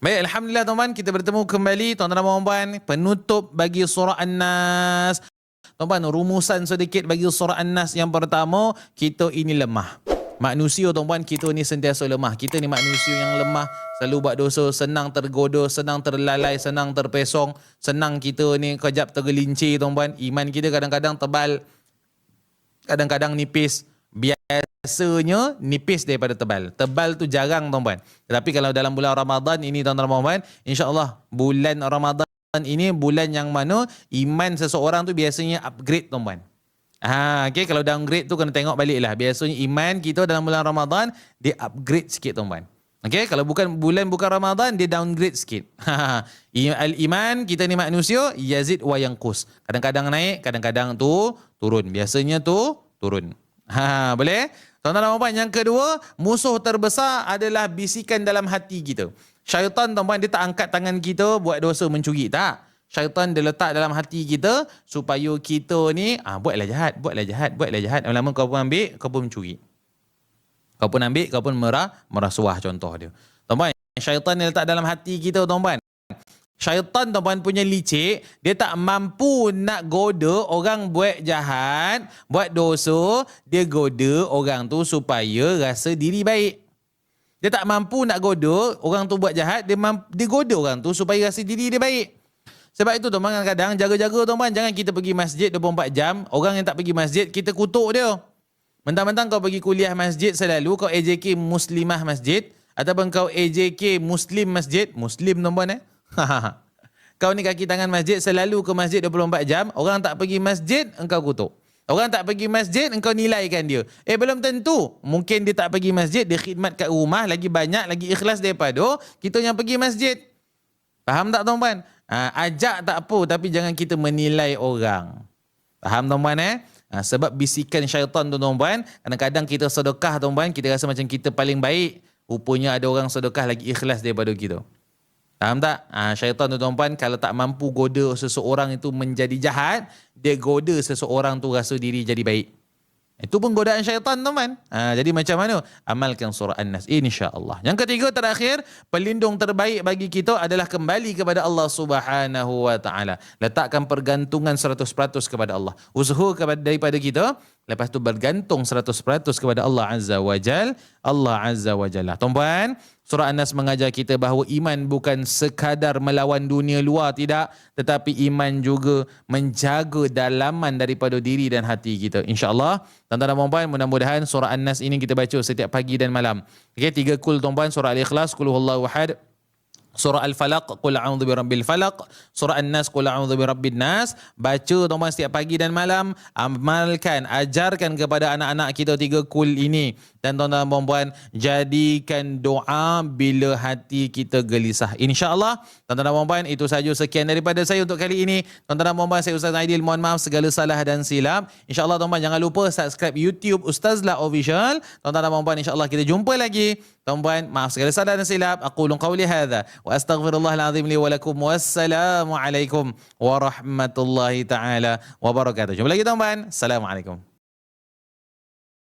Baik, Alhamdulillah tuan-tuan, kita bertemu kembali tuan-tuan dan puan-puan, penutup bagi surah An-Nas. Tuan-tuan, rumusan sedikit bagi surah An-Nas. Yang pertama, kita ini lemah. Manusia tuan-tuan, kita ni sentiasa lemah. Kita ni manusia yang lemah, selalu buat dosa, senang tergoda, senang terlalai, senang terpesong, senang kita ni kejap tergelincir tuan-tuan. Iman kita kadang-kadang tebal, kadang-kadang nipis. Biasanya nipis daripada tebal. Tebal tu jarang tuan-tuan. Tetapi kalau dalam bulan Ramadan ini tuan-tuan dan puan-puan, insya-Allah bulan Ramadan ini bulan yang mana iman seseorang tu biasanya upgrade tuan-puan. Okay, kalau downgrade tu kena tengok balik lah. Biasanya iman kita dalam bulan Ramadan dia upgrade sikit tuan-puan. Okay, kalau bukan Ramadan dia downgrade sikit. Al-iman kita ni manusia yazid wa yanqus. Kadang-kadang naik, kadang-kadang tu turun. Biasanya tu turun. Boleh? Tuan-tuan dan puan-puan, yang kedua, musuh terbesar adalah bisikan dalam hati kita. Syaitan tuan-puan, dia tak angkat tangan kita buat dosa mencuri, tak. Syaitan dia letak dalam hati kita supaya kita ni buatlah jahat. Lama-lama kau pun ambil, kau pun mencuri. Kau pun ambil, kau pun merasuah, contoh dia. Tuan-puan, syaitan dia letak dalam hati kita tuan-puan. Syaitan tuan-puan punya licik, dia tak mampu nak goda orang buat jahat, buat dosa, dia goda orang tu supaya rasa diri baik. Dia tak mampu nak goda orang tu buat jahat, dia goda orang tu supaya rasa diri dia baik. Sebab itu tuan-puan kadang-kadang jaga-jaga tuan-puan, jangan kita pergi masjid 24 jam, orang yang tak pergi masjid kita kutuk dia. Mentang-mentang kau pergi kuliah masjid selalu, kau AJK Muslimah masjid ataupun kau AJK Muslim masjid, Muslim tuan-puan Kau ni kaki tangan masjid, selalu ke masjid 24 jam, orang tak pergi masjid, engkau kutuk. Orang tak pergi masjid, engkau nilaikan dia. Belum tentu. Mungkin dia tak pergi masjid, dia khidmat kat rumah, lagi banyak, lagi ikhlas daripada kita yang pergi masjid. Faham tak tuan-puan? Ajak tak apa, tapi jangan kita menilai orang. Faham tuan-puan sebab bisikan syaitan tu tuan-puan, kadang-kadang kita sedekah tuan-puan, kita rasa macam kita paling baik. Rupanya ada orang sedekah lagi ikhlas daripada kita. Faham tak? Syaitan tu tuan-puan, kalau tak mampu goda seseorang itu menjadi jahat, dia goda seseorang tu rasa diri jadi baik. Itu pun godaan syaitan tuan-puan. Jadi macam mana? Amalkan surah An-Nas, insya-Allah. Yang ketiga terakhir, pelindung terbaik bagi kita adalah kembali kepada Allah Subhanahu wa taala. Letakkan pergantungan 100% kepada Allah. Usaha daripada kita, lepas tu bergantung 100% kepada Allah Azza wa Jal. Allah Azza wa Jalla. Tuan-puan, surah An-Nas mengajar kita bahawa iman bukan sekadar melawan dunia luar, tidak, tetapi iman juga menjaga dalaman daripada diri dan hati kita. InsyaAllah, tuan-tuan dan puan-puan, mudah-mudahan surah An-Nas ini kita baca setiap pagi dan malam. Okay, 3 kul tuan-puan, surah Al-Ikhlas, Qul huwallahu ahad, surah Al-Falaq, Qul a'udzu birabbil falaq, surah An-Nas, Qul a'udzu birabbin nas. Baca tuan-tuan setiap pagi dan malam, amalkan, ajarkan kepada anak-anak kita 3 kul ini. Dan tuan-tuan dan puan-puan, jadikan doa bila hati kita gelisah. InsyaAllah, tuan-tuan dan puan-puan, itu sahaja sekian daripada saya untuk kali ini. Tuan-tuan dan puan-puan, saya Ustaz Aidil, mohon maaf segala salah dan silap. InsyaAllah tuan-puan, jangan lupa subscribe YouTube Ustazlah Official. Tuan-tuan dan puan-puan, insyaAllah kita jumpa lagi. Tuan-puan, maaf segala salah dan silap. Aqulu qawli hadha wa astaghfirullahal azim li wa lakum. Wassalamualaikum warahmatullahi taala wabarakatuh. Jumpa lagi tuan-puan. Assalamualaikum.